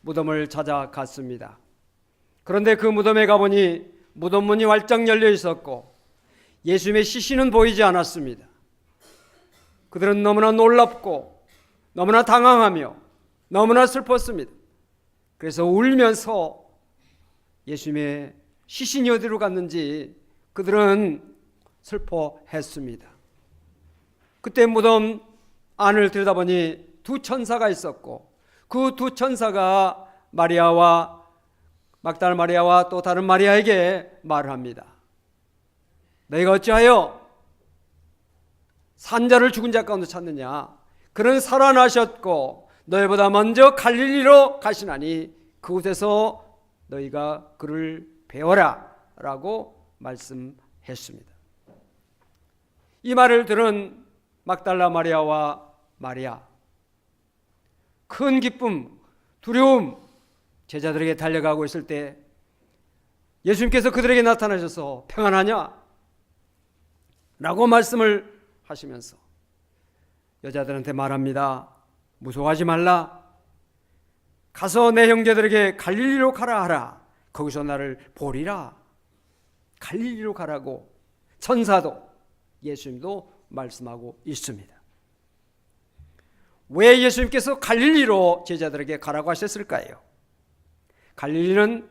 무덤을 찾아갔습니다. 그런데 그 무덤에 가보니 무덤 문이 활짝 열려 있었고 예수님의 시신은 보이지 않았습니다. 그들은 너무나 놀랍고 너무나 당황하며 너무나 슬펐습니다. 그래서 울면서 예수님의 시신이 어디로 갔는지 그들은 슬퍼했습니다. 그때 무덤 안을 들여다보니 두 천사가 있었고 그 두 천사가 마리아와 막달라 마리아와 또 다른 마리아에게 말을 합니다. 너희가 어찌하여 산자를 죽은 자 가운데 찾느냐? 그는 살아나셨고 너희보다 먼저 갈릴리로 가시나니 그곳에서 너희가 그를 배워라 라고 말씀했습니다. 이 말을 들은 막달라 마리아와 마리아, 큰 기쁨, 두려움, 제자들에게 달려가고 있을 때 예수님께서 그들에게 나타나셔서 평안하냐? 라고 말씀을 하시면서 여자들한테 말합니다. 무서워하지 말라. 가서 내 형제들에게 갈릴리로 가라 하라. 거기서 나를 보리라. 갈릴리로 가라고 천사도 예수님도 말씀하고 있습니다. 왜 예수님께서 갈릴리로 제자들에게 가라고 하셨을까요? 갈릴리는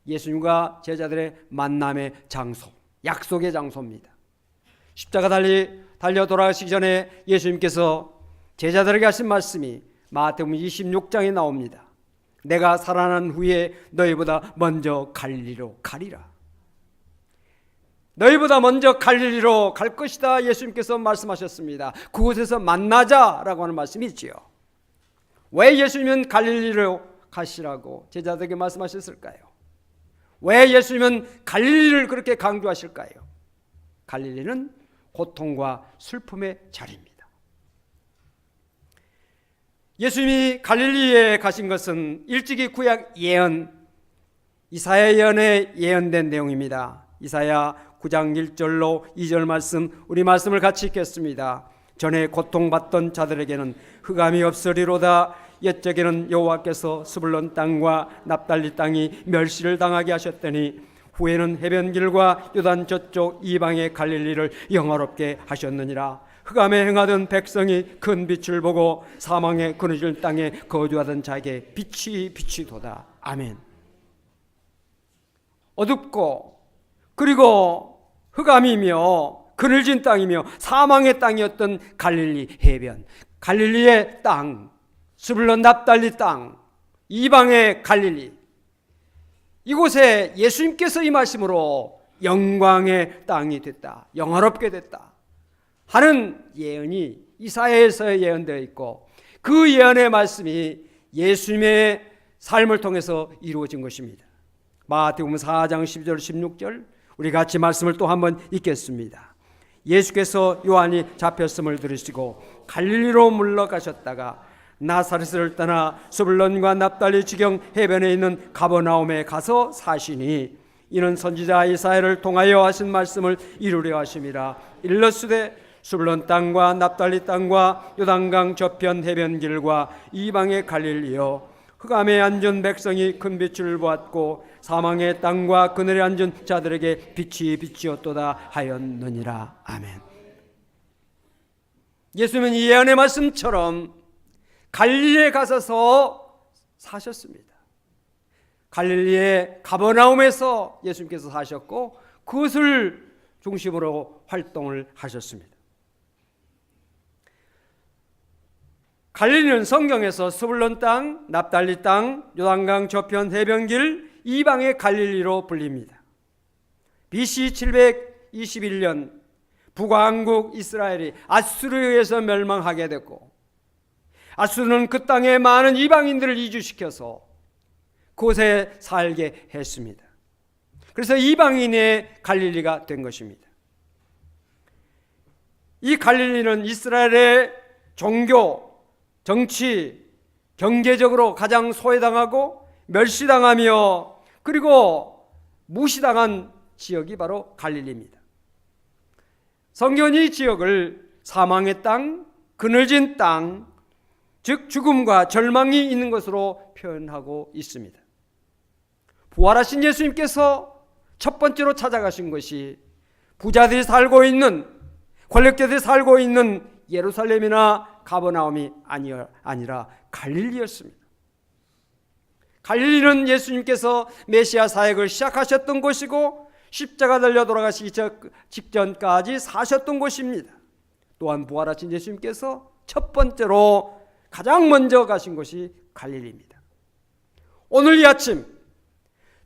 예수님과 제자들의 만남의 장소, 약속의 장소입니다. 십자가 달려 돌아가시기 전에 예수님께서 제자들에게 하신 말씀이 마태복음 26장에 나옵니다. 내가 살아난 후에 너희보다 먼저 갈릴리로 가리라. 너희보다 먼저 갈릴리로 갈 것이다 예수님께서 말씀하셨습니다. 그곳에서 만나자라고 하는 말씀이 있지요. 왜 예수님은 갈릴리로 가시라고 제자들에게 말씀하셨을까요? 왜 예수님은 갈릴리를 그렇게 강조하실까요? 갈릴리는 고통과 슬픔의 자리입니다. 예수님이 갈릴리에 가신 것은 일찍이 구약 예언, 이사야 예언에 예언된 내용입니다. 이사야 9장 1절로 2절 말씀, 우리 말씀을 같이 읽겠습니다. 전에 고통받던 자들에게는 흑암이 없으리로다. 옛적에는 여호와께서 스불론 땅과 납달리 땅이 멸시를 당하게 하셨더니 후에는 해변길과 요단 저쪽 이방의 갈릴리를 영화롭게 하셨느니라. 흑암에 행하던 백성이 큰 빛을 보고 사망의 그늘진 땅에 거주하던 자에게 빛이 비치도다. 아멘. 어둡고 그리고 흑암이며 그늘진 땅이며 사망의 땅이었던 갈릴리 해변, 갈릴리의 땅, 스불론 납달리 땅, 이방의 갈릴리, 이곳에 예수님께서 임하심으로 영광의 땅이 됐다, 영화롭게 됐다 하는 예언이 이사야에서 예언되어 있고 그 예언의 말씀이 예수님의 삶을 통해서 이루어진 것입니다. 마태복음 4장 12절 16절 우리 같이 말씀을 또 한번 읽겠습니다. 예수께서 요한이 잡혔음을 들으시고 갈릴리로 물러가셨다가 나사렛을 떠나 스불론과 납달리 지경 해변에 있는 가버나움에 가서 사시니 이는 선지자 이사야를 통하여 하신 말씀을 이루려 하심이라. 일러스되 스불론 땅과 납달리 땅과 요단강 저편 해변길과 이방의 갈릴리여 흑암에 앉은 백성이 큰 빛을 보았고 사망의 땅과 그늘에 앉은 자들에게 빛이 비치었도다 하였느니라. 아멘. 예수님은 이 예언의 말씀처럼 갈릴리에 가셔서 사셨습니다. 갈릴리의 가버나움에서 예수님께서 사셨고 그것을 중심으로 활동을 하셨습니다. 갈릴리는 성경에서 스불론 땅, 납달리 땅, 요단강 저편 해변길 이방의 갈릴리로 불립니다. BC 721년 북왕국 이스라엘이 아수르에 의해서 멸망하게 됐고 아수르는 그 땅에 많은 이방인들을 이주시켜서 그곳에 살게 했습니다. 그래서 이방인의 갈릴리가 된 것입니다. 이 갈릴리는 이스라엘의 종교, 정치, 경제적으로 가장 소외당하고 멸시당하며 그리고 무시당한 지역이 바로 갈릴리입니다. 성경은 이 지역을 사망의 땅, 그늘진 땅, 즉 죽음과 절망이 있는 것으로 표현하고 있습니다. 부활하신 예수님께서 첫 번째로 찾아가신 것이 부자들이 살고 있는, 권력자들이 살고 있는 예루살렘이나 가버나움이 아니라 갈릴리였습니다. 갈릴리는 예수님께서 메시아 사역을 시작하셨던 곳이고 십자가 달려 돌아가시기 직전까지 사셨던 곳입니다. 또한 부활하신 예수님께서 첫 번째로 가장 먼저 가신 곳이 갈릴리입니다. 오늘 이 아침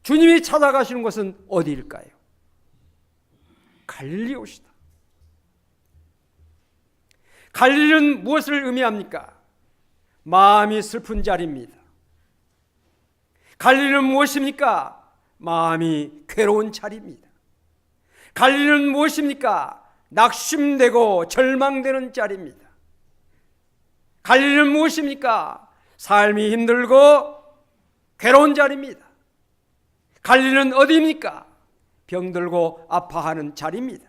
주님이 찾아가시는 곳은 어디일까요? 갈릴리 오시다. 갈릴리는 무엇을 의미합니까? 마음이 슬픈 자리입니다. 갈릴리는 무엇입니까? 마음이 괴로운 자리입니다. 갈릴리는 무엇입니까? 낙심되고 절망되는 자리입니다. 갈릴리는 무엇입니까? 삶이 힘들고 괴로운 자리입니다. 갈릴리는 어디입니까? 병들고 아파하는 자리입니다.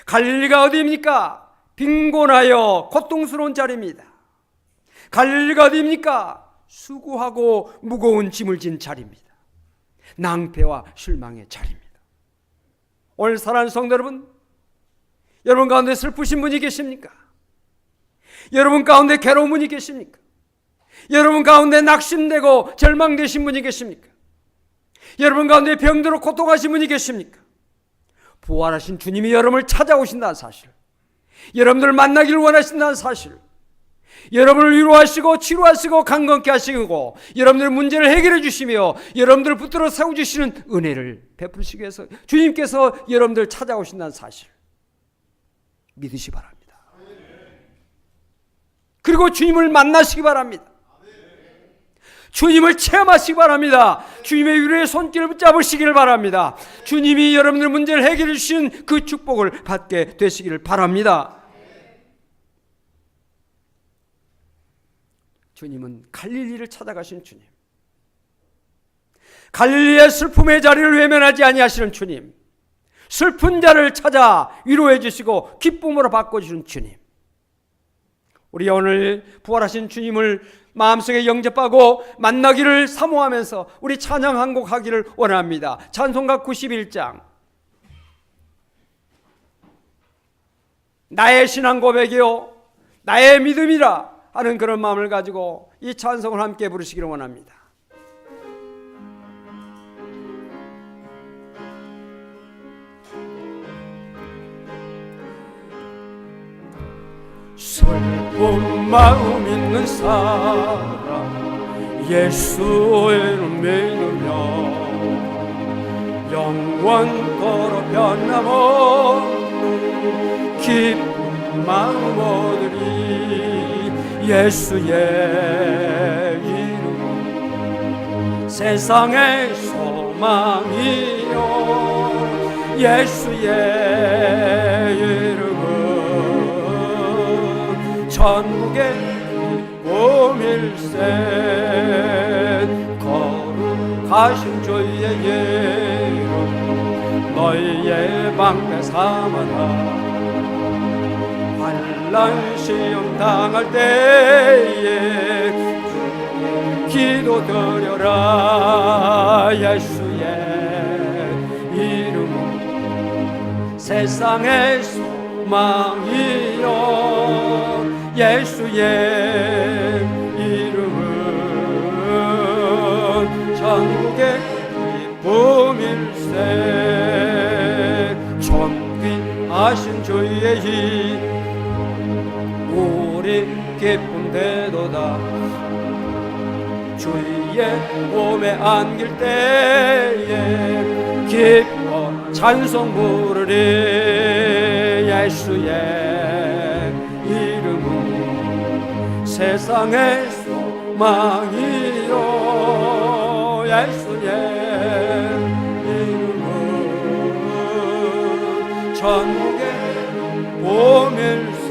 갈릴리가 어디입니까? 빈곤하여 고통스러운 자리입니다. 갈릴리가 어디입니까? 수고하고 무거운 짐을 진 자리입니다. 낭패와 실망의 자리입니다. 오늘 사랑하는 성도 여러분, 여러분 가운데 슬프신 분이 계십니까? 여러분 가운데 괴로운 분이 계십니까? 여러분 가운데 낙심되고 절망되신 분이 계십니까? 여러분 가운데 병들어 고통하신 분이 계십니까? 부활하신 주님이 여러분을 찾아오신다는 사실, 여러분들 만나기를 원하신다는 사실, 여러분을 위로하시고 치료하시고 강건케 하시고 여러분들 문제를 해결해 주시며 여러분들을 붙들어 세워주시는 은혜를 베푸시기 위해서 주님께서 여러분들 찾아오신다는 사실 믿으시기 바랍니다. 그리고 주님을 만나시기 바랍니다. 주님을 체험하시기 바랍니다. 주님의 위로의 손길을 붙잡으시기를 바랍니다. 주님이 여러분들 문제를 해결해 주신 그 축복을 받게 되시기를 바랍니다. 주님은 갈릴리를 찾아가신 주님, 갈릴리의 슬픔의 자리를 외면하지 아니하시는 주님, 슬픈 자를 찾아 위로해 주시고 기쁨으로 바꿔주시는 주님, 우리 오늘 부활하신 주님을 마음속에 영접하고 만나기를 사모하면서 우리 찬양 한 곡 하기를 원합니다. 찬송가 91장, 나의 신앙 고백이요 나의 믿음이라 하는 그런 마음을 가지고 이 찬송을 함께 부르시기를 원합니다. 슬픈 마음 있는 사람 예수를 믿으며 영원토록 변함없는 기쁜 마음 얻으리. 예수의 이름 세상의 소망이요 예수의 이름은 천국의 기쁨일세. 거룩하신 주의 이름 너희의 방패 삼아라. 환난 시험 당할 때에 기도드려라. 예수의 이름은 세상의 소망이요 예수의 이름은 천국의 기쁨일세. 존귀하신 주의 이름 우리 기쁨되도다. 주의 몸에 안길 때에 기뻐 찬송 부르리. 예수의 이름은 세상의 소망이요 예수의 이름은 천국의 보밀세.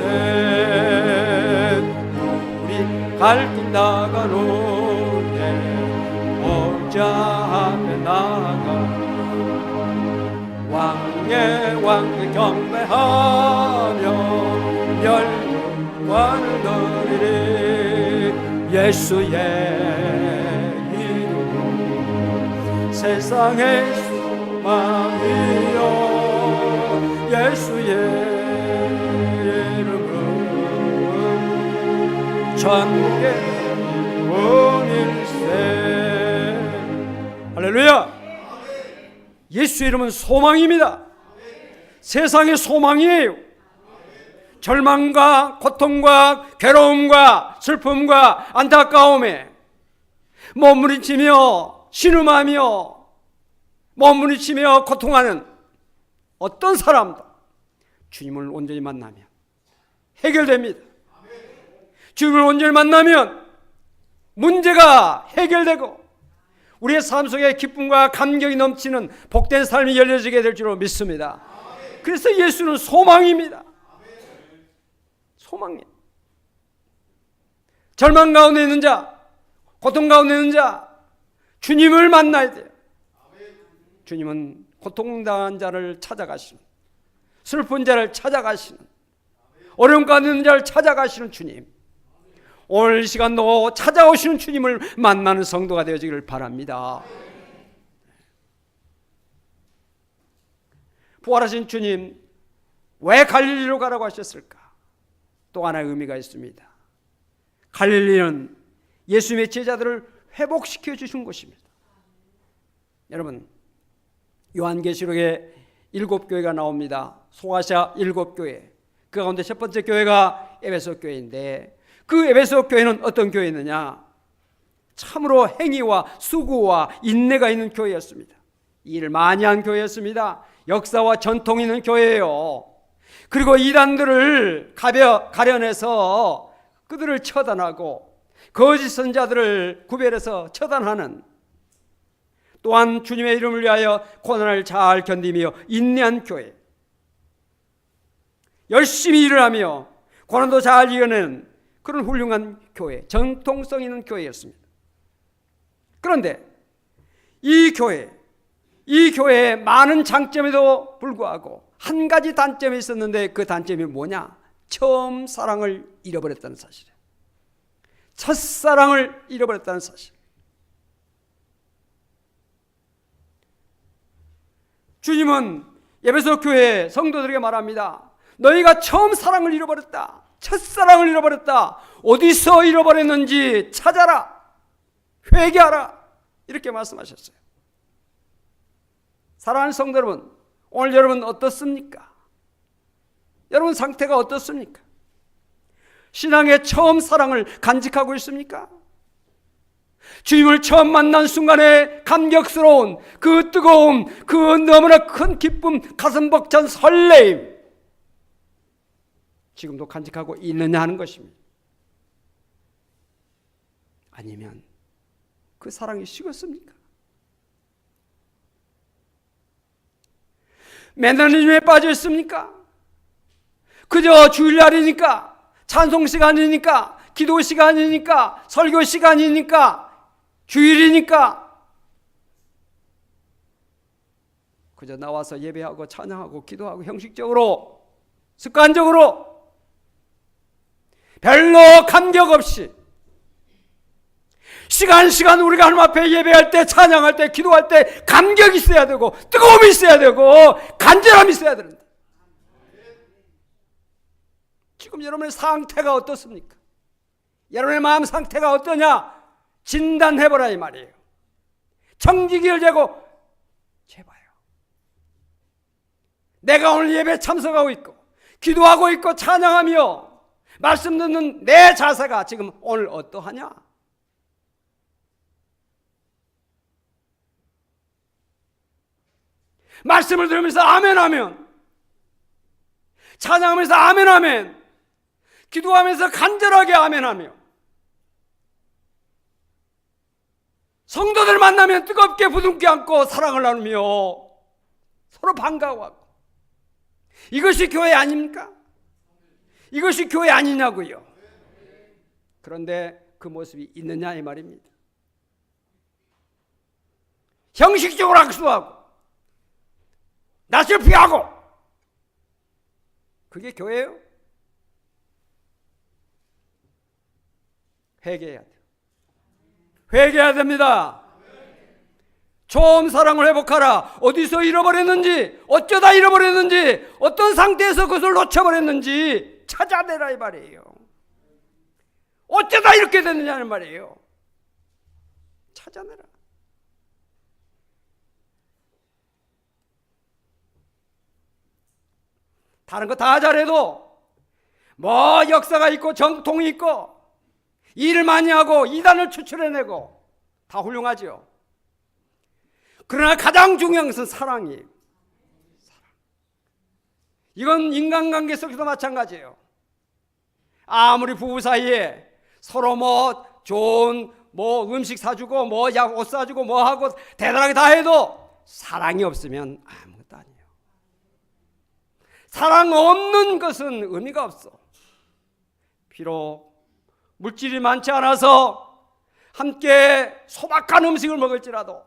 갈길 나가노니 보좌 앞에 나가 왕의 왕께 경배하며 열관을 드리리. 예수의 이름 세상의 소망이여 예수의 이름은 천국의 문일세. 할렐루야. 예수 이름은 소망입니다. 세상의 소망이에요. 절망과 고통과 괴로움과 슬픔과 안타까움에 몸부림치며 신음하며 몸부림치며 고통하는 어떤 사람도 주님을 온전히 만나면 해결됩니다. 주님을 온전히 만나면 문제가 해결되고 우리의 삶 속에 기쁨과 감격이 넘치는 복된 삶이 열려지게 될 줄로 믿습니다. 그래서 예수는 소망입니다. 소망이에요. 절망 가운데 있는 자, 고통 가운데 있는 자, 주님을 만나야 돼요. 주님은 고통당한 자를 찾아가시는, 슬픈 자를 찾아가시는, 어려움 가운데 있는 자를 찾아가시는 주님. 오늘 이 시간도 찾아오시는 주님을 만나는 성도가 되어지기를 바랍니다. 부활하신 주님, 왜 갈릴리로 가라고 하셨을까? 또 하나의 의미가 있습니다. 갈릴리는 예수님의 제자들을 회복시켜 주신 곳입니다. 여러분, 요한계시록에 7교회가 나옵니다. 소아시아 7교회. 그 가운데 첫 번째 교회가 에베소 교회인데, 그 에베소 교회는 어떤 교회였느냐? 참으로 행위와 수고와 인내가 있는 교회였습니다. 일을 많이 한 교회였습니다. 역사와 전통이 있는 교회예요. 그리고 이단들을 가려내서 그들을 처단하고 거짓 선자들을 구별해서 처단하는, 또한 주님의 이름을 위하여 고난을 잘 견디며 인내한 교회, 열심히 일을 하며 고난도 잘 이겨내는 그런 훌륭한 교회, 정통성 있는 교회였습니다. 그런데 이 교회에 많은 장점에도 불구하고 한 가지 단점이 있었는데, 그 단점이 뭐냐? 처음 사랑을 잃어버렸다는 사실이에요. 첫사랑을 잃어버렸다는 사실. 주님은 에베소 교회 성도들에게 말합니다. 너희가 처음 사랑을 잃어버렸다. 첫사랑을 잃어버렸다. 어디서 잃어버렸는지 찾아라. 회개하라. 이렇게 말씀하셨어요. 사랑하는 성도 여러분, 오늘 여러분 어떻습니까? 여러분 상태가 어떻습니까? 신앙의 처음 사랑을 간직하고 있습니까? 주님을 처음 만난 순간에 감격스러운 그 뜨거움, 그 너무나 큰 기쁨, 가슴 벅찬 설레임, 지금도 간직하고 있느냐 하는 것입니다. 아니면 그 사랑이 식었습니까? 매너리즘에 빠져 있습니까? 그저 주일날이니까, 찬송 시간이니까, 기도 시간이니까, 설교 시간이니까, 주일이니까 그저 나와서 예배하고 찬양하고 기도하고 형식적으로, 습관적으로 별로 감격 없이 시간 우리가 하나님 앞에 예배할 때, 찬양할 때, 기도할 때 감격이 있어야 되고, 뜨거움이 있어야 되고, 간절함이 있어야 되는데, 지금 여러분의 상태가 어떻습니까? 여러분의 마음 상태가 어떠냐? 진단해보라 이 말이에요. 청지기를 재고 재봐요. 내가 오늘 예배에 참석하고 있고 기도하고 있고 찬양하며 말씀 듣는 내 자세가 지금 오늘 어떠하냐? 말씀을 들으면서 아멘 아멘, 찬양하면서 아멘 아멘, 기도하면서 간절하게 아멘 하며, 성도들 만나면 뜨겁게 부둥켜 안고 사랑을 나누며 서로 반가워하고, 이것이 교회 아닙니까? 이것이 교회 아니냐고요. 그런데 그 모습이 있느냐 이 말입니다. 형식적으로 악수하고 낯을 피하고, 그게 교회예요? 회개해야 돼요. 회개해야 됩니다. 처음 사랑을 회복하라. 어디서 잃어버렸는지, 어쩌다 잃어버렸는지, 어떤 상태에서 그것을 놓쳐버렸는지 찾아내라 이 말이에요. 어쩌다 이렇게 됐느냐는 말이에요. 찾아내라. 다른 거 다 잘해도 뭐 역사가 있고 전통이 있고 일을 많이 하고 이단을 추출해내고 다 훌륭하죠. 그러나 가장 중요한 것은 사랑이에요. 사랑. 이건 인간관계 속에서 마찬가지예요. 아무리 부부 사이에 서로 뭐 좋은 뭐 음식 사주고 뭐 옷 사주고 뭐 하고 대단하게 다 해도 사랑이 없으면 아무것도 아니에요. 사랑 없는 것은 의미가 없어. 비록 물질이 많지 않아서 함께 소박한 음식을 먹을지라도,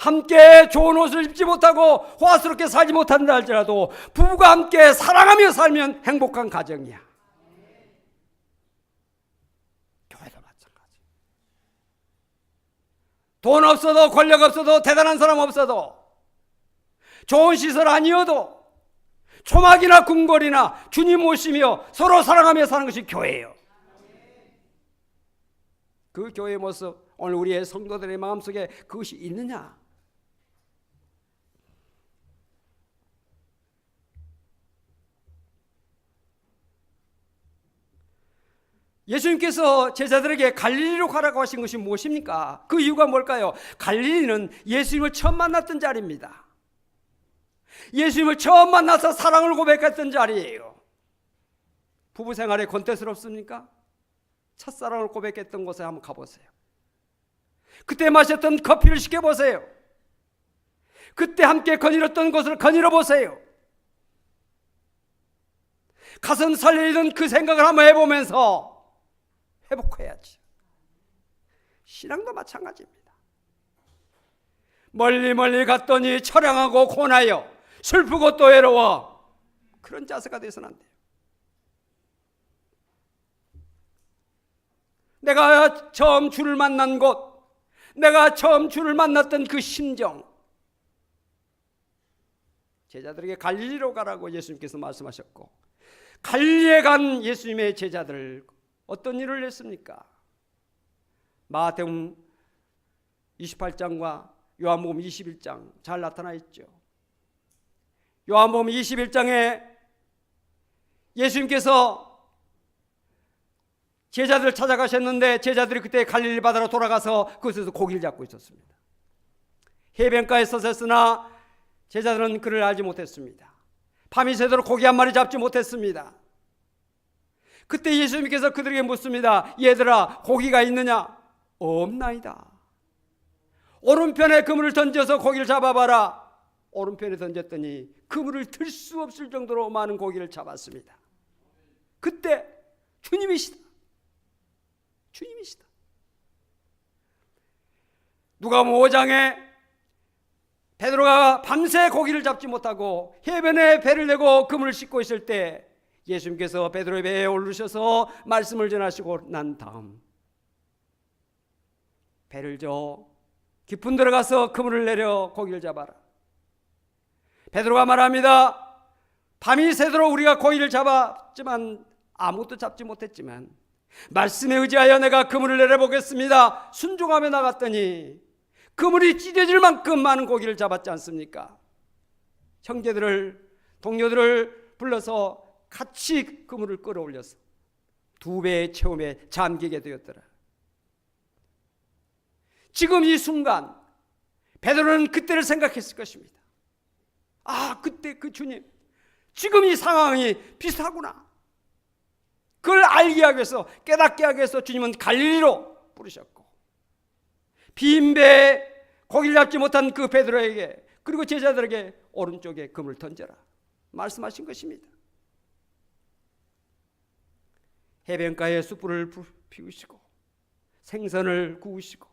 함께 좋은 옷을 입지 못하고 호화스럽게 살지 못한다 할지라도 부부가 함께 사랑하며 살면 행복한 가정이야. 교회도 마찬가지. 돈 없어도 권력 없어도 대단한 사람 없어도 좋은 시설 아니어도 초막이나 궁궐이나 주님 모시며 서로 사랑하며 사는 것이 교회예요. 그 교회의 모습, 오늘 우리의 성도들의 마음속에 그것이 있느냐? 예수님께서 제자들에게 갈릴리로 가라고 하신 것이 무엇입니까? 그 이유가 뭘까요? 갈릴리는 예수님을 처음 만났던 자리입니다. 예수님을 처음 만나서 사랑을 고백했던 자리예요. 부부 생활에 권태스럽습니까? 첫사랑을 고백했던 곳에 한번 가보세요. 그때 마셨던 커피를 시켜보세요. 그때 함께 거닐었던 곳을 거닐어 보세요. 가슴 설레이던 그 생각을 한번 해보면서 회복해야지. 신앙도 마찬가지입니다. 멀리 멀리 갔더니 처량하고 고나여 슬프고 또 외로워. 그런 자세가 돼서는 안 돼요. 내가 처음 주를 만난 곳, 내가 처음 주를 만났던 그 심정, 제자들에게 갈릴리로 가라고 예수님께서 말씀하셨고, 갈릴리에 간 예수님의 제자들 어떤 일을 했습니까? 마태복음 28장과 요한복음 21장 잘 나타나 있죠. 요한복음 21장에 예수님께서 제자들을 찾아가셨는데 제자들이 그때 갈릴리 바다로 돌아가서 그곳에서 고기를 잡고 있었습니다. 해변가에 서셨으나 제자들은 그를 알지 못했습니다. 밤이 새도록 고기 한 마리 잡지 못했습니다. 그때 예수님께서 그들에게 묻습니다. 얘들아, 고기가 있느냐? 없나이다. 오른편에 그물을 던져서 고기를 잡아봐라. 오른편에 던졌더니 그물을 들 수 없을 정도로 많은 고기를 잡았습니다. 그때 주님이시다. 주님이시다. 누가복음 5장에 베드로가 밤새 고기를 잡지 못하고 해변에 배를 내고 그물을 싣고 있을 때 예수님께서 베드로의 배에 오르셔서 말씀을 전하시고 난 다음 배를 저 깊은 데로 가서 그물을 내려 고기를 잡아라. 베드로가 말합니다. 밤이 새도록 우리가 고기를 잡았지만 아무것도 잡지 못했지만 말씀에 의지하여 내가 그물을 내려보겠습니다. 순종하며 나갔더니 그물이 찢어질 만큼 많은 고기를 잡았지 않습니까? 형제들을, 동료들을 불러서 같이 그물을 끌어올려서 2배의 체험에 잠기게 되었더라. 지금 이 순간 베드로는 그때를 생각했을 것입니다. 아, 그때 그 주님, 지금 이 상황이 비슷하구나. 그걸 알게 하기 위해서, 깨닫게 하기 위해서 주님은 갈릴리로 부르셨고, 빈 배에 고기를 잡지 못한 그 베드로에게, 그리고 제자들에게 오른쪽에 그물을 던져라 말씀하신 것입니다. 해변가에 숯불을 피우시고 생선을 구우시고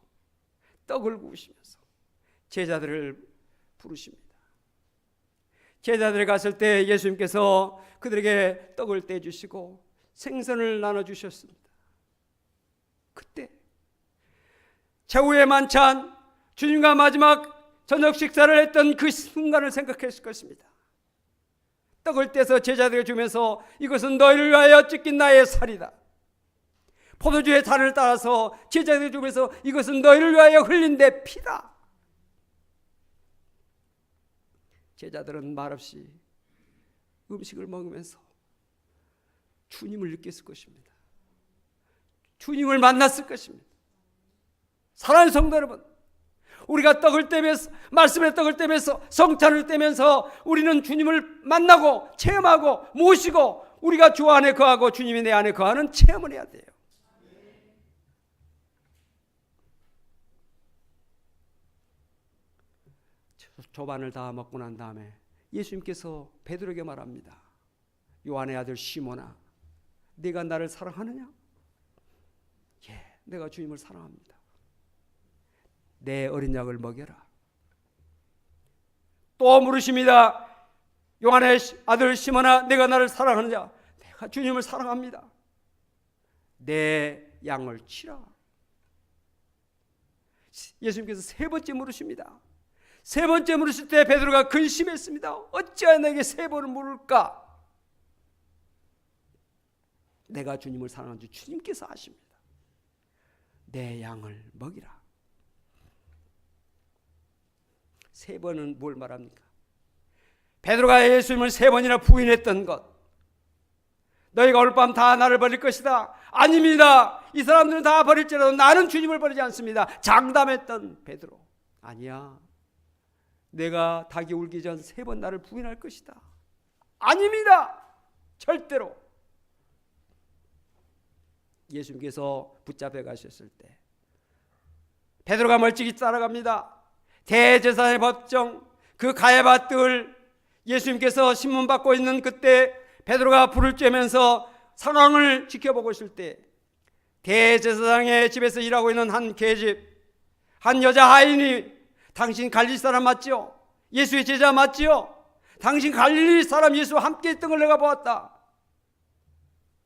떡을 구우시면서 제자들을 부르십니다. 제자들이 갔을 때 예수님께서 그들에게 떡을 떼주시고 생선을 나눠주셨습니다. 그때 최후의 만찬, 주님과 마지막 저녁 식사를 했던 그 순간을 생각했을 것입니다. 떡을 떼서 제자들에게 주면서 이것은 너희를 위하여 찢긴 나의 살이다. 포도주의 잔을 따라서 제자들에게 주면서 이것은 너희를 위하여 흘린 내 피다. 제자들은 말없이 음식을 먹으면서 주님을 느꼈을 것입니다. 주님을 만났을 것입니다. 사랑하는 성도 여러분, 우리가 떡을 떼면서, 말씀의 떡을 떼면서, 성찬을 떼면서 우리는 주님을 만나고 체험하고 모시고 우리가 주 안에 거하고 주님이 내 안에 거하는 체험을 해야 돼요. 조반을 다 먹고 난 다음에 예수님께서 베드로에게 말합니다. 요한의 아들 시몬아, 네가 나를 사랑하느냐? 예, 내가 주님을 사랑합니다. 내 어린 양을 먹여라. 또 물으십니다. 요한의 아들 시몬아, 내가 나를 사랑하느냐? 내가 주님을 사랑합니다. 내 양을 치라. 예수님께서 세 번째 물으십니다. 세 번째 물으실 때 베드로가 근심했습니다. 어찌하여 내게 세 번을 물을까? 내가 주님을 사랑하는지 주님께서 아십니다. 내 양을 먹이라. 세 번은 뭘 말합니까? 베드로가 예수님을 세 번이나 부인했던 것. 너희가 오늘 밤 다 나를 버릴 것이다. 아닙니다. 이 사람들은 다 버릴지라도 나는 주님을 버리지 않습니다. 장담했던 베드로. 아니야. 내가 닭이 울기 전 세 번 나를 부인할 것이다. 아닙니다. 절대로. 예수님께서 붙잡혀 가셨을 때 베드로가 멀찍이 따라갑니다. 대제사장의 법정, 그 가야바 뜰, 예수님께서 신문받고 있는 그때 베드로가 불을 쬐면서 상황을 지켜보고 있을 때 대제사장의 집에서 일하고 있는 한 계집, 한 여자 하인이 당신 갈릴리 사람 맞지요? 예수의 제자 맞지요? 당신 갈릴리 사람 예수와 함께 있던 걸 내가 보았다.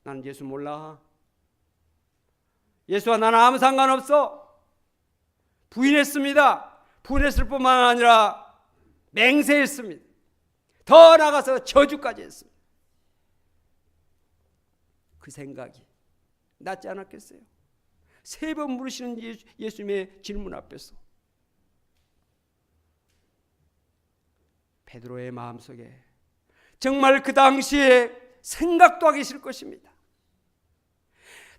나는 예수 몰라. 예수와 나는 아무 상관없어. 부인했습니다. 부인했을 뿐만 아니라 맹세했습니다. 더 나아가서 저주까지 했습니다. 그 생각이 낫지 않았겠어요? 세 번 물으시는 예수님의 질문 앞에서 베드로의 마음속에 정말 그 당시에 생각도 하기 싫을 것입니다.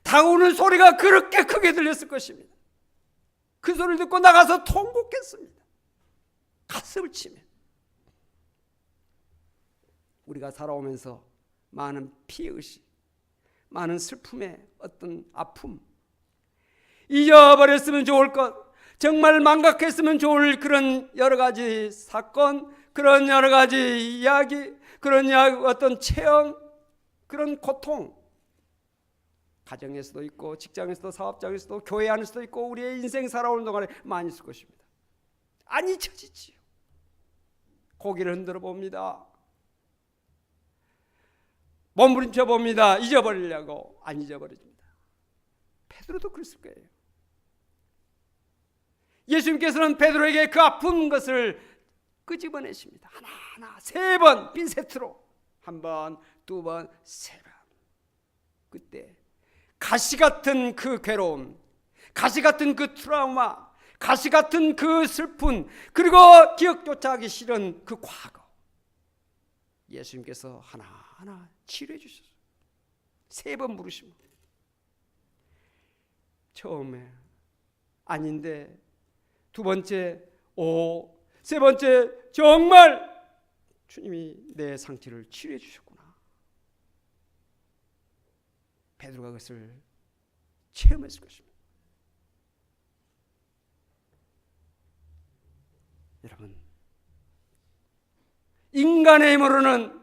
다가오는 소리가 그렇게 크게 들렸을 것입니다. 그 소리를 듣고 나가서 통곡했습니다. 가슴을 치며. 우리가 살아오면서 많은 피해의식, 많은 슬픔의 어떤 아픔, 잊어버렸으면 좋을 것, 정말 망각했으면 좋을 그런 여러 가지 사건, 그런 여러 가지 이야기, 그런 어떤 체험, 그런 고통, 가정에서도 있고 직장에서도 사업장에서도 교회 안에서도 있고 우리의 인생 살아오는 동안에 많이 있을 것입니다. 안 잊혀지지요. 고개를 흔들어 봅니다. 몸부림쳐 봅니다. 잊어버리려고 안 잊어버립니다. 베드로도 그랬을 거예요. 예수님께서는 베드로에게 그 아픈 것을 끄집어내십니다. 하나하나 세 번 빈 세트로, 한 번, 두 번, 세 번. 그때 가시 같은 그 괴로움, 가시 같은 그 트라우마, 가시 같은 그 슬픔, 그리고 기억조차 하기 싫은 그 과거, 예수님께서 하나하나 치료해 주셨어요. 세 번 물으시면 처음에 아닌데, 두 번째 오, 세 번째 정말 주님이 내 상처를 치료해 주셨구나. 베드로가 그것을 체험했을 것입니다. 여러분, 인간의 힘으로는,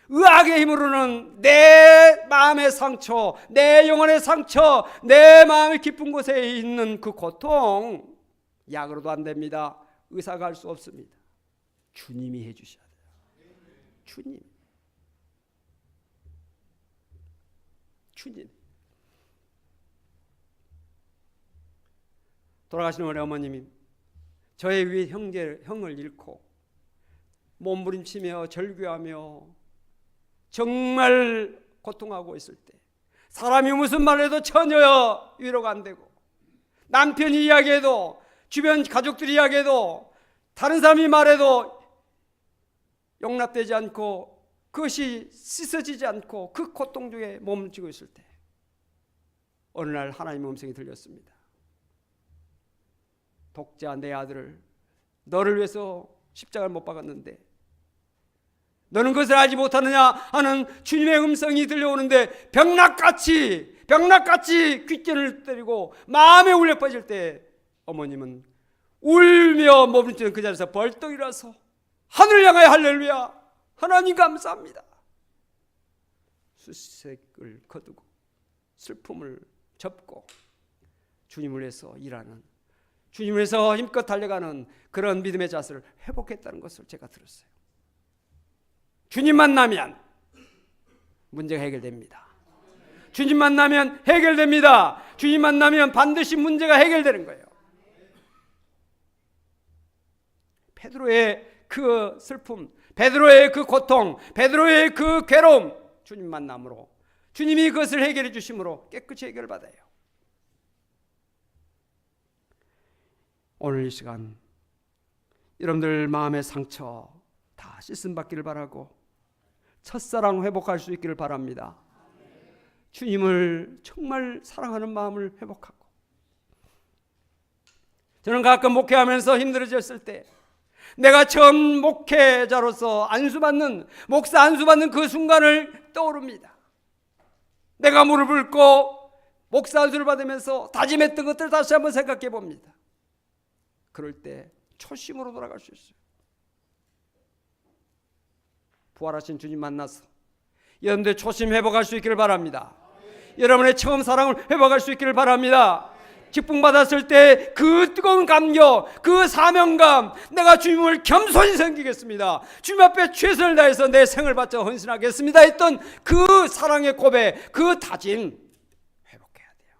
의학의 힘으로는 내 마음의 상처, 내 영혼의 상처, 내 마음의 깊은 곳에 있는 그 고통, 약으로도 안 됩니다. 의사가 할 수 없습니다. 주님이 해주셔야 돼요. 주님. 주님. 돌아가신 우리 어머님이 저의 위에 형을 잃고 몸부림치며 절규하며 정말 고통하고 있을 때, 사람이 무슨 말 해도 전혀 위로가 안 되고, 남편이 이야기해도, 주변 가족들이 이야기해도, 다른 사람이 말해도 용납되지 않고 그것이 씻어지지 않고 그 고통 중에 몸치고 있을 때, 어느 날 하나님의 음성이 들렸습니다. 독자, 내 아들을 너를 위해서 십자가를 못 박았는데 너는 그것을 알지 못하느냐 하는 주님의 음성이 들려오는데, 병락같이 귓전을 때리고 마음에 울려 퍼질 때 어머님은 울며 몸부림치는 그 자리에서 벌떡 일어서 하늘을 향하여 할렐루야, 하나님 감사합니다, 수색을 거두고 슬픔을 접고 주님을 위해서 일하는, 주님을 위해서 힘껏 달려가는 그런 믿음의 자세를 회복했다는 것을 제가 들었어요. 주님 만나면 문제가 해결됩니다. 주님 만나면 해결됩니다. 주님 만나면 반드시 문제가 해결되는 거예요. 베드로의 그 슬픔, 베드로의 그 고통, 베드로의 그 괴로움, 주님 만남으로, 주님이 그것을 해결해 주심으로 깨끗이 해결받아요. 오늘 이 시간 여러분들 마음의 상처 다 씻음 받기를 바라고, 첫사랑 회복할 수 있기를 바랍니다. 주님을 정말 사랑하는 마음을 회복하고, 저는 가끔 목회하면서 힘들어졌을 때, 내가 처음 목회자로서 목사 안수받는 그 순간을 떠오릅니다. 내가 무릎을 꿇고 목사 안수를 받으면서 다짐했던 것들을 다시 한번 생각해 봅니다. 그럴 때 초심으로 돌아갈 수 있어요. 부활하신 주님 만나서 여러분들 초심 회복할 수 있기를 바랍니다. 여러분의 처음 사랑을 회복할 수 있기를 바랍니다. 직분 받았을 때 그 뜨거운 감격, 그 사명감, 내가 주님을 겸손히 섬기겠습니다, 주님 앞에 최선을 다해서 내 생을 바쳐 헌신하겠습니다 했던 그 사랑의 고백, 그 다짐 회복해야 돼요.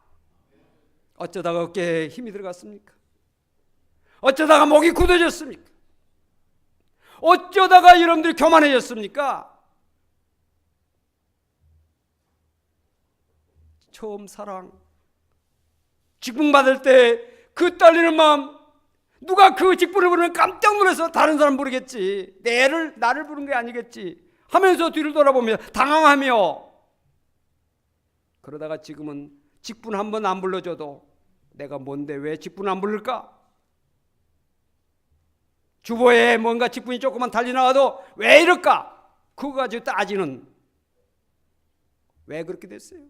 어쩌다가 어깨에 힘이 들어갔습니까? 어쩌다가 목이 굳어졌습니까? 어쩌다가 여러분들이 교만해졌습니까? 처음 사랑, 직분 받을 때 그 떨리는 마음, 누가 그 직분을 부르면 깜짝 놀라서 다른 사람 부르겠지, 나를 부른 게 아니겠지 하면서 뒤를 돌아보며 당황하며, 그러다가 지금은 직분 한 번 안 불러줘도 내가 뭔데 왜 직분 안 부를까? 주보에 뭔가 직분이 조금만 달리 나와도 왜 이럴까? 그거 가지고 따지는, 왜 그렇게 됐어요?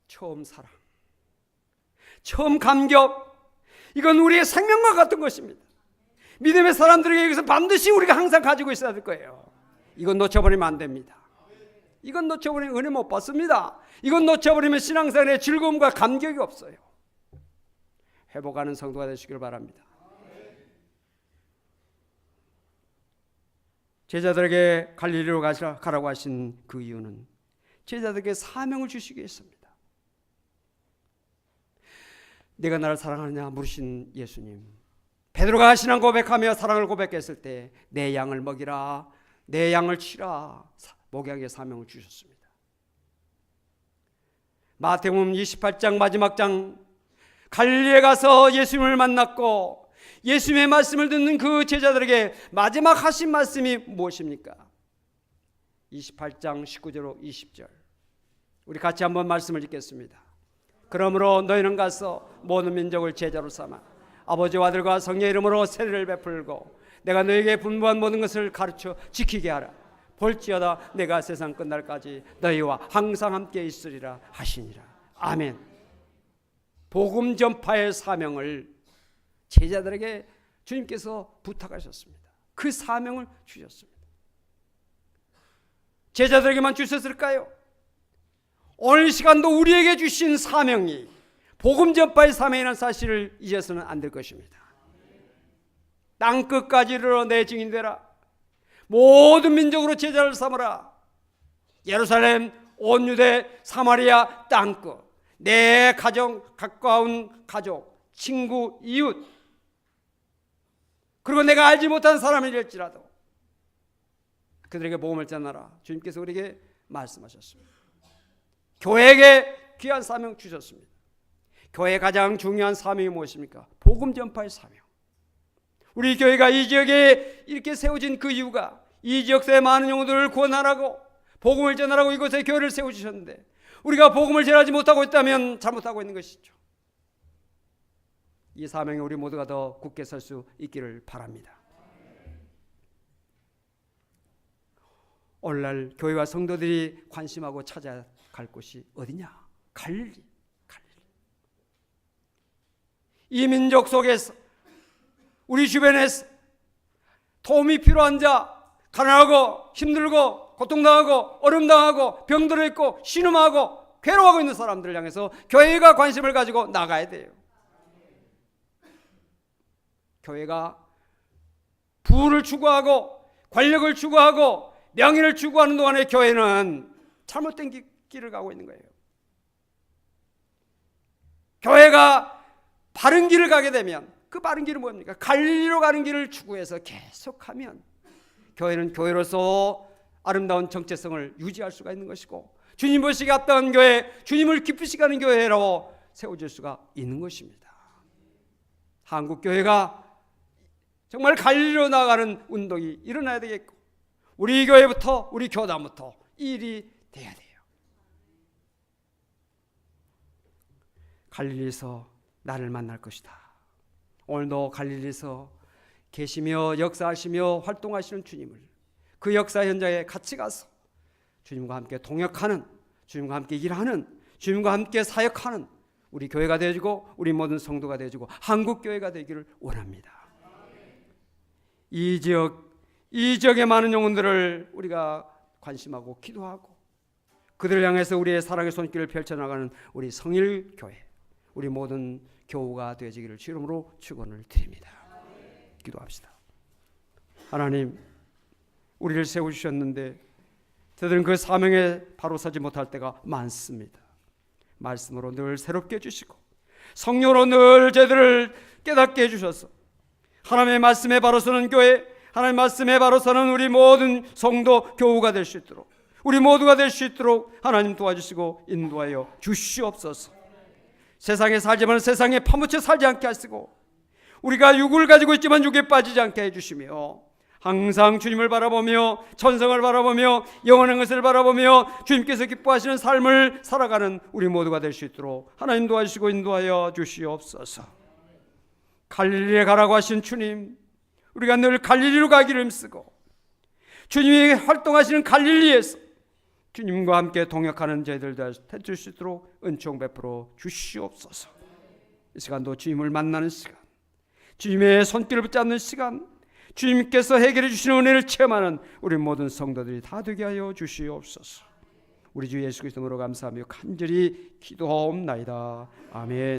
처음 사랑, 처음 감격, 이건 우리의 생명과 같은 것입니다. 믿음의 사람들에게 여기서 반드시 우리가 항상 가지고 있어야 될 거예요. 이건 놓쳐버리면 안 됩니다. 이건 놓쳐버리면 은혜 못 받습니다. 이건 놓쳐버리면 신앙생활의 즐거움과 감격이 없어요. 회복하는 성도가 되시길 바랍니다. 제자들에게 갈릴리로 가라고 하신 그 이유는 제자들에게 사명을 주시기 위해서입니다. 내가 나를 사랑하느냐 물으신 예수님, 베드로가 신앙 고백하며 사랑을 고백했을 때 내 양을 먹이라, 내 양을 치라, 목양의 사명을 주셨습니다. 마태복음 28장 마지막 장, 갈릴리에 가서 예수님을 만났고 예수님의 말씀을 듣는 그 제자들에게 마지막 하신 말씀이 무엇입니까? 28장 19절로 20절, 우리 같이 한번 말씀을 읽겠습니다. 그러므로 너희는 가서 모든 민족을 제자로 삼아 아버지와 아들과 성령의 이름으로 세례를 베풀고 내가 너희에게 분부한 모든 것을 가르쳐 지키게 하라. 볼지어다 내가 세상 끝날까지 너희와 항상 함께 있으리라 하시니라. 아멘. 복음 전파의 사명을 제자들에게 주님께서 부탁하셨습니다. 그 사명을 주셨습니다. 제자들에게만 주셨을까요? 오늘 시간도 우리에게 주신 사명이 복음 전파의 사명이라는 사실을 잊어서는 안 될 것입니다. 땅끝까지 이르러 내 증인 되라. 모든 민족으로 제자를 삼으라. 예루살렘, 온 유대, 사마리아, 땅끝, 내 가정, 가까운 가족, 친구, 이웃, 그리고 내가 알지 못한 사람이랄지라도 그들에게 복음을 전하라. 주님께서 우리에게 말씀하셨습니다. 교회에게 귀한 사명 주셨습니다. 교회의 가장 중요한 사명이 무엇입니까? 복음 전파의 사명. 우리 교회가 이 지역에 이렇게 세워진 그 이유가 이 지역사의 많은 영혼들을 구원하라고, 복음을 전하라고 이곳에 교회를 세워주셨는데, 우리가 복음을 전하지 못하고 있다면 잘못하고 있는 것이죠. 이 사명에 우리 모두가 더 굳게 설 수 있기를 바랍니다. 오늘날 교회와 성도들이 관심하고 찾아갈 곳이 어디냐? 갈릴리. 이 민족 속에서, 우리 주변에서 도움이 필요한 자, 가난하고 힘들고 고통당하고 어려움당하고 병들어 있고 신음하고 괴로워하고 있는 사람들을 향해서 교회가 관심을 가지고 나가야 돼요. 교회가 부를 추구하고 권력을 추구하고 명예를 추구하는 동안에 교회는 잘못된 길을 가고 있는 거예요. 교회가 바른 길을 가게 되면 그 바른 길은 뭡니까? 갈릴리로 가는 길을 추구해서 계속하면 교회는 교회로서 아름다운 정체성을 유지할 수가 있는 것이고, 주님 보시기 합당한 교회, 주님을 기쁘시게 하는 교회로 세워질 수가 있는 것입니다. 한국 교회가 정말 갈릴리로 나가는 운동이 일어나야 되겠고, 우리 교회부터, 우리 교단부터 이 일이 돼야 돼요. 갈릴리에서 나를 만날 것이다. 오늘도 갈릴리에서 계시며 역사하시며 활동하시는 주님을, 그 역사 현장에 같이 가서 주님과 함께 동역하는, 주님과 함께 일하는, 주님과 함께 사역하는 우리 교회가 되어지고 우리 모든 성도가 되어지고 한국 교회가 되기를 원합니다. 이 지역의 많은 영혼들을 우리가 관심하고 기도하고 그들을 향해서 우리의 사랑의 손길을 펼쳐나가는 우리 성일교회, 우리 모든 교우가 되어지기를 주 이름으로 축원을 드립니다. 기도합시다. 하나님, 우리를 세우셨는데 저들은 그 사명에 바로 서지 못할 때가 많습니다. 말씀으로 늘 새롭게 해주시고 성령으로 늘 저들을 깨닫게 해주셔서 하나님의 말씀에 바로 서는 교회, 하나님의 말씀에 바로 서는 우리 모든 성도 교우가 될 수 있도록, 우리 모두가 될 수 있도록 하나님 도와주시고 인도하여 주시옵소서. 세상에 살지만 세상에 파묻혀 살지 않게 하시고, 우리가 육을 가지고 있지만 육에 빠지지 않게 해주시며, 항상 주님을 바라보며 천성을 바라보며 영원한 것을 바라보며 주님께서 기뻐하시는 삶을 살아가는 우리 모두가 될 수 있도록 하나님 도와주시고 인도하여 주시옵소서. 갈릴리에 가라고 하신 주님, 우리가 늘 갈릴리로 가기를 힘쓰고 주님이 활동하시는 갈릴리에서 주님과 함께 동역하는 저희들 되실 수 있도록 은총 베풀어 주시옵소서. 이 시간도 주님을 만나는 시간, 주님의 손길을 붙잡는 시간, 주님께서 해결해 주시는 은혜를 체험하는 우리 모든 성도들이 다 되게 하여 주시옵소서. 우리 주 예수 그리스도로 감사하며 간절히 기도하옵나이다. 아멘.